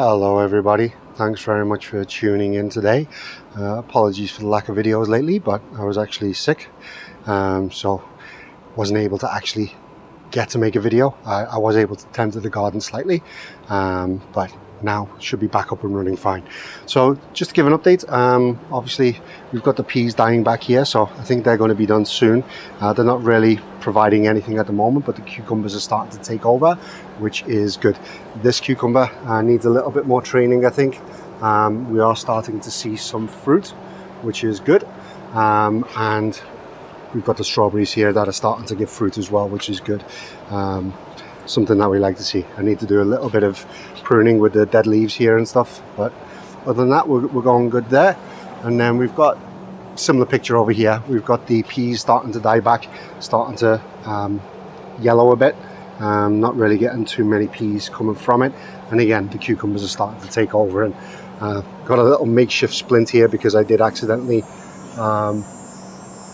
Hello everybody, thanks very much for tuning in today. Apologies for the lack of videos lately, but I was actually sick, so wasn't able to actually get to make a video. I was able to tend to the garden slightly, but now should be back up and running fine. So just to give an update, obviously we've got the peas dying back here, so I think they're going to be done soon. They're not really providing anything at the moment, but the cucumbers are starting to take over, which is good. This cucumber needs a little bit more training, I think. We are starting to see some fruit, which is good, and we've got the strawberries here that are starting to give fruit as well, which is good. Something that we like to see. I need to do a little bit of pruning with the dead leaves here and stuff, but other than that we're going good there. And then we've got similar picture over here. We've got the peas starting to die back, starting to yellow a bit. Not really getting too many peas coming from it, and again the cucumbers are starting to take over. And got a little makeshift splint here because I did accidentally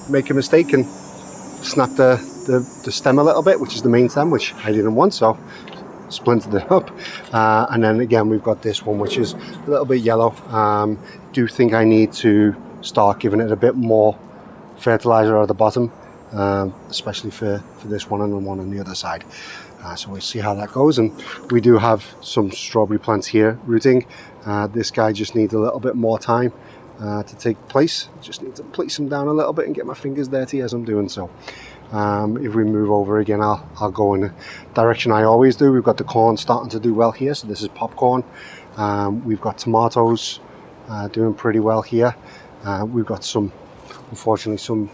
make a mistake and snap the stem a little bit, which is the main stem, which I didn't want, so splintered it up. And then again we've got this one, which is a little bit yellow. Do think I need to start giving it a bit more fertilizer at the bottom, especially for this one and the one on the other side. So we'll see how that goes. And we do have some strawberry plants here rooting. This guy just needs a little bit more time to take place. Just need to place them down a little bit and get my fingers dirty as I'm doing so. If we move over again, I'll go in the direction I always do. We've got the corn starting to do well here, so this is popcorn. We've got tomatoes doing pretty well here. We've got unfortunately some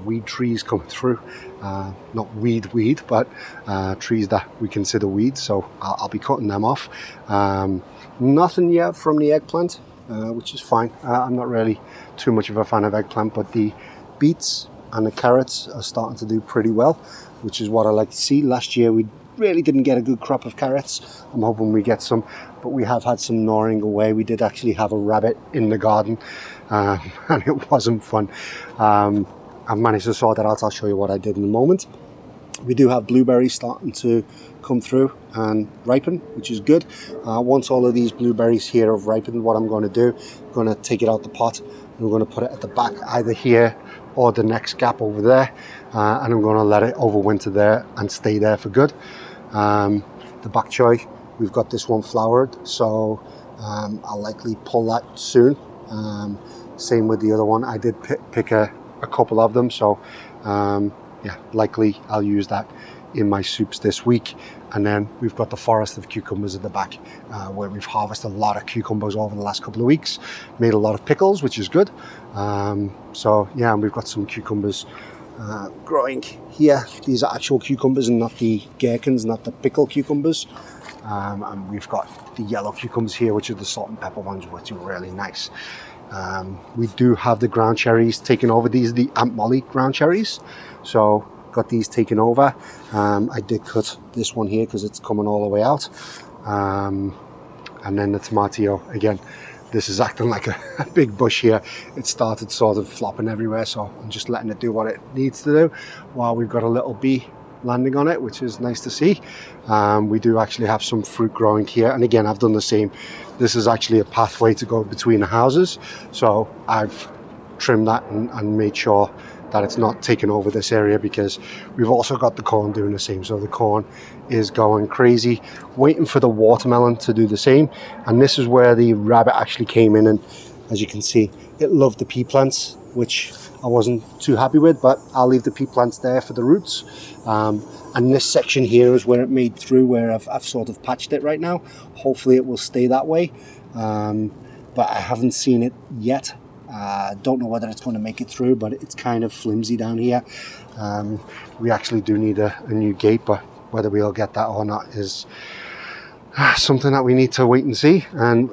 weed trees coming through. Not weed, but trees that we consider weeds, so I'll be cutting them off. Nothing yet from the eggplant, which is fine. I'm not really too much of a fan of eggplant, but the beets and the carrots are starting to do pretty well, which is what I like to see. Last year we really didn't get a good crop of carrots. I'm hoping we get some, but we have had some gnawing away. We did actually have a rabbit in the garden, and it wasn't fun. I've managed to sort that out. I'll show you what I did in a moment. We do have blueberries starting to come through and ripen, which is good. Once all of these blueberries here have ripened, what I'm going to do, I'm going to take it out the pot and I'm going to put it at the back, either here or the next gap over there, and I'm going to let it overwinter there and stay there for good. The bok choy, we've got this one flowered, so I'll likely pull that soon. Same with the other one. I did pick a couple of them, so yeah, likely I'll use that in my soups this week. And then we've got the forest of cucumbers at the back, where we've harvested a lot of cucumbers over the last couple of weeks, made a lot of pickles, which is good. So yeah, and we've got some cucumbers growing here. These are actual cucumbers and not the gherkins, not the pickle cucumbers. And we've got the yellow cucumbers here, which are the salt and pepper ones, which are really nice. We do have the ground cherries taken over. These are the Aunt Molly ground cherries, so got these taken over. I did cut this one here because it's coming all the way out. And then the tomatillo, again, this is acting like a big bush here. It started sort of flopping everywhere, so I'm just letting it do what it needs to do while we've got a little bee landing on it, which is nice to see. We do actually have some fruit growing here, and again I've done the same. This is actually a pathway to go between the houses, so I've trimmed that and made sure that it's not taking over this area, because we've also got the corn doing the same. So the corn is going crazy, waiting for the watermelon to do the same. And this is where the rabbit actually came in, and as you can see, it loved the pea plants, which I wasn't too happy with, but I'll leave the pea plants there for the roots. And this section here is where it made through, where I've sort of patched it right now. Hopefully it will stay that way, but I haven't seen it yet. Don't know whether it's going to make it through, but it's kind of flimsy down here. We actually do need a new gate, but whether we'll get that or not is something that we need to wait and see. And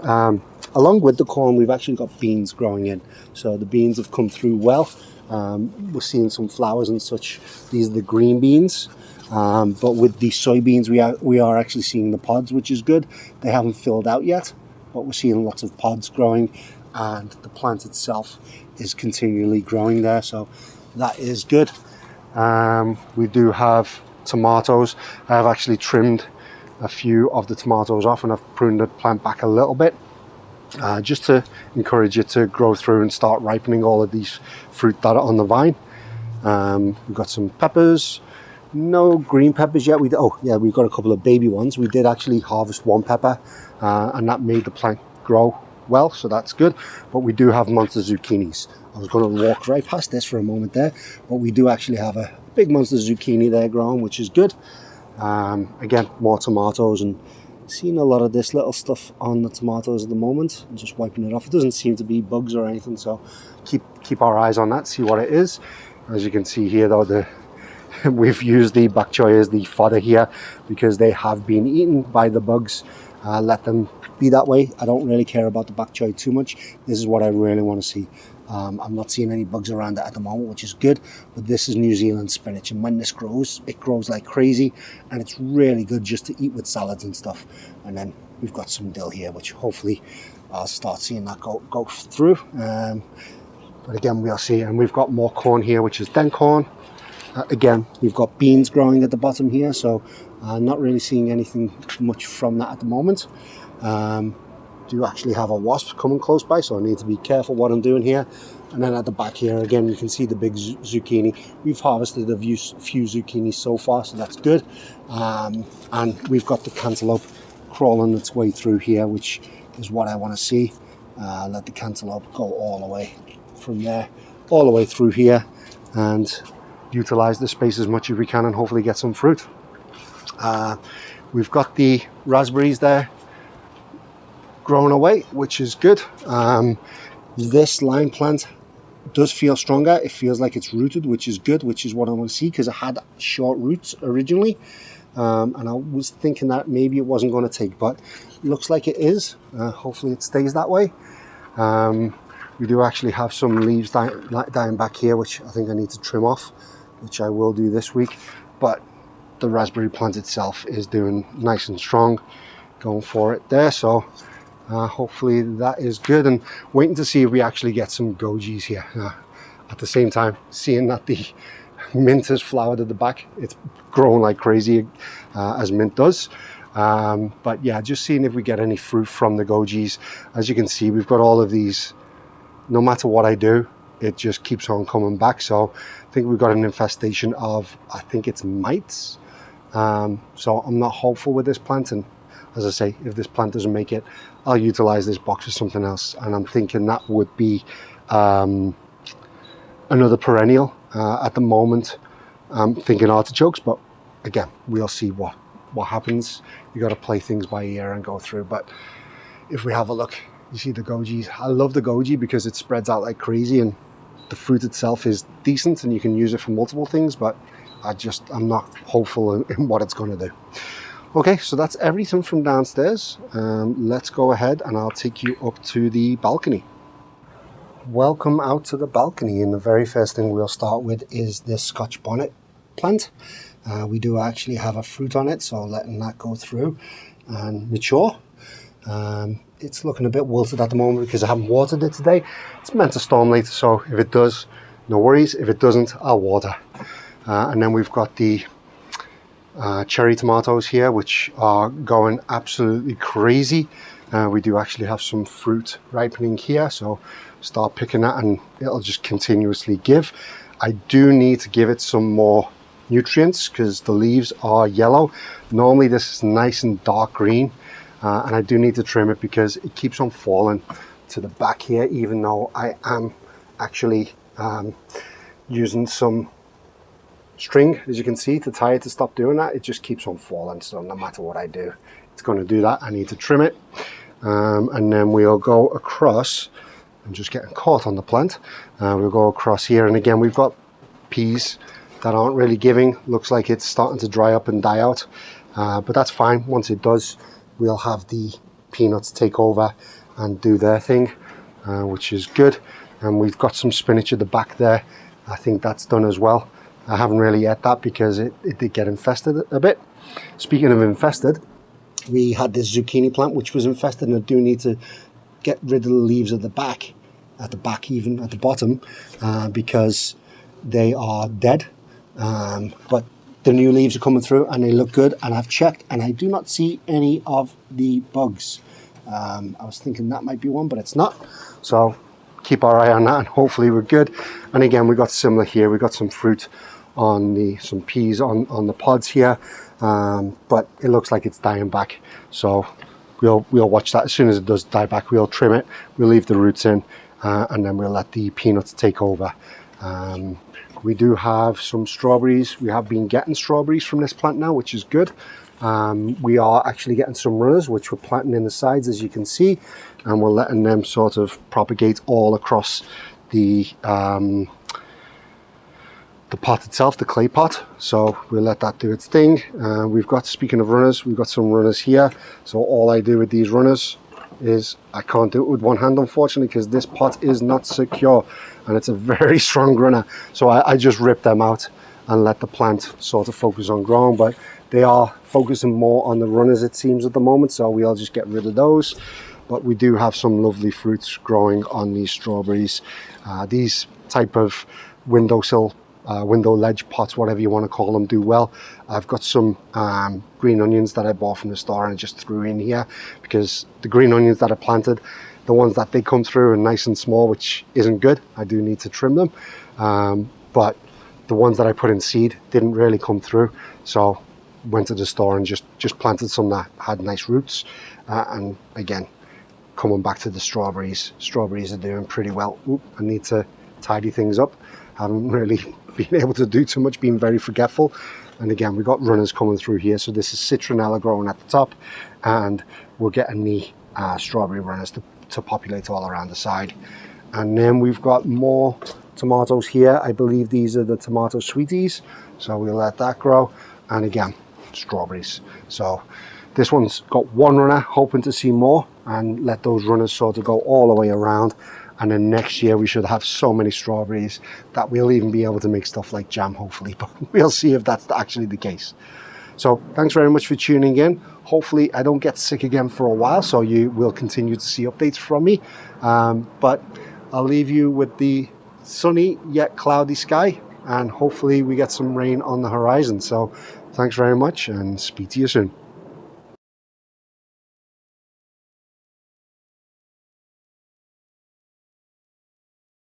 along with the corn, we've actually got beans growing in, so the beans have come through well. We're seeing some flowers and such. These are the green beans, but with the soybeans we are actually seeing the pods, which is good. They haven't filled out yet, but we're seeing lots of pods growing, and the plant itself is continually growing there, so that is good. We do have tomatoes. I have actually trimmed a few of the tomatoes off, and I've pruned the plant back a little bit, just to encourage it to grow through and start ripening all of these fruit that are on the vine. We've got some peppers. No green peppers yet. We've got a couple of baby ones. We did actually harvest one pepper, and that made the plant grow well, so that's good. But we do have monster zucchinis. I was going to walk right past this for a moment there, but we do actually have a big monster zucchini there growing, which is good. Again, more tomatoes, and seeing a lot of this little stuff on the tomatoes at the moment. I'm just wiping it off. It doesn't seem to be bugs or anything, so keep our eyes on that, see what it is. As you can see here though, we've used the bok choy as the fodder here because they have been eaten by the bugs. Let them be that way. I don't really care about the bok choy too much. This is what I really want to see. I'm not seeing any bugs around it at the moment, which is good, but this is New Zealand spinach, and when this grows, it grows like crazy, and it's really good just to eat with salads and stuff. And then we've got some dill here, which hopefully I'll start seeing that go through. But again, we'll see. And we've got more corn here, which is den corn. Again, we've got beans growing at the bottom here, so not really seeing anything much from that at the moment. Do actually have a wasp coming close by, so I need to be careful what I'm doing here. And then at the back here, again, you can see the big zucchini. We've harvested a few zucchini so far, so that's good. And we've got the cantaloupe crawling its way through here, which is what I want to see. Let the cantaloupe go all the way from there, all the way through here, and utilize the space as much as we can and hopefully get some fruit. We've got the raspberries there growing away, which is good. This lime plant does feel stronger. It feels like it's rooted, which is good, which is what I want to see, because it had short roots originally, and I was thinking that maybe it wasn't going to take, but it looks like it is. Hopefully it stays that way. We do actually have some leaves dying back here, which I think I need to trim off, which I will do this week. But the raspberry plant itself is doing nice and strong, going for it there. So hopefully that is good, and waiting to see if we actually get some gojis here. At the same time, seeing that the mint has flowered at the back, it's growing like crazy, as mint does. But yeah, just seeing if we get any fruit from the gojis. As you can see, we've got all of these. No matter what I do, it just keeps on coming back. So I think we've got an infestation of, I think it's mites. So I'm not hopeful with this plant, and as I say, if this plant doesn't make it, I'll utilize this box for something else. And I'm thinking that would be another perennial. At the moment, I'm thinking artichokes, but again, we'll see what happens. You got to play things by ear and go through. But if we have a look, you see the gojis. I love the goji because it spreads out like crazy, and the fruit itself is decent, and you can use it for multiple things, but I'm not hopeful in what it's going to do. Okay, so that's everything from downstairs. Let's go ahead and I'll take you up to the balcony. Welcome out to the balcony, and the very first thing we'll start with is this Scotch bonnet plant. We do actually have a fruit on it, so letting that go through and mature. It's looking a bit wilted at the moment because I haven't watered it today. It's meant to storm later, so if it does, no worries. If it doesn't, I'll water. And then we've got the cherry tomatoes here, which are going absolutely crazy. We do actually have some fruit ripening here, so start picking that and it'll just continuously give. I do need to give it some more nutrients because the leaves are yellow. Normally this is nice and dark green, and I do need to trim it because it keeps on falling to the back here, even though I am actually using some string, as you can see, to tie it to stop doing that. It just keeps on falling, so no matter what I do, it's going to do that. I need to trim it, and then we'll go across. I'm just getting caught on the plant. We'll go across here, and again we've got peas that aren't really giving. Looks like it's starting to dry up and die out, but that's fine. Once it does, we'll have the peanuts take over and do their thing, which is good. And we've got some spinach at the back there. I think that's done as well. I haven't really ate that because it did get infested a bit. Speaking of infested, we had this zucchini plant which was infested, and I do need to get rid of the leaves at the back, even at the bottom, because they are dead. But the new leaves are coming through and they look good, and I've checked and I do not see any of the bugs. I was thinking that might be one, but it's not. So keep our eye on that and hopefully we're good. And again, we got similar here. We got some fruit on some peas on the pods here, but it looks like it's dying back. So we'll watch that. As soon as it does die back, we'll trim it, we'll leave the roots in, and then we'll let the peanuts take over. We do have some strawberries. We have been getting strawberries from this plant now, which is good. We are actually getting some runners, which we're planting in the sides, as you can see, and we're letting them sort of propagate all across the pot itself, the clay pot. So we'll let that do its thing. We've got, speaking of runners, we've got some runners here. So all I do with these runners is, I can't do it with one hand unfortunately because this pot is not secure and it's a very strong runner. So I just rip them out and let the plant sort of focus on growing, but they are focusing more on the runners it seems at the moment, so we'll just get rid of those. But we do have some lovely fruits growing on these strawberries. These type of windowsill, window ledge pots, whatever you want to call them, do well. I've got some green onions that I bought from the store and I just threw in here because the green onions that I planted, the ones that they come through are nice and small, which isn't good. I do need to trim them, but the ones that I put in seed didn't really come through, so went to the store and just planted some that had nice roots. And again, coming back to the strawberries are doing pretty well. Oop, I need to tidy things up. Haven't really been able to do too much, being very forgetful. And again, we've got runners coming through here. So this is citronella growing at the top, and we're getting the strawberry runners to populate all around the side. And then we've got more tomatoes here. I believe these are the tomato sweeties, so we'll let that grow. And again, strawberries. So this one's got one runner, hoping to see more and let those runners sort of go all the way around. And then next year we should have so many strawberries that we'll even be able to make stuff like jam, hopefully, but we'll see if that's actually the case. So thanks very much for tuning in. Hopefully I don't get sick again for a while, so you will continue to see updates from me. But I'll leave you with the sunny yet cloudy sky, and hopefully we get some rain on the horizon. So thanks very much and speak to you soon.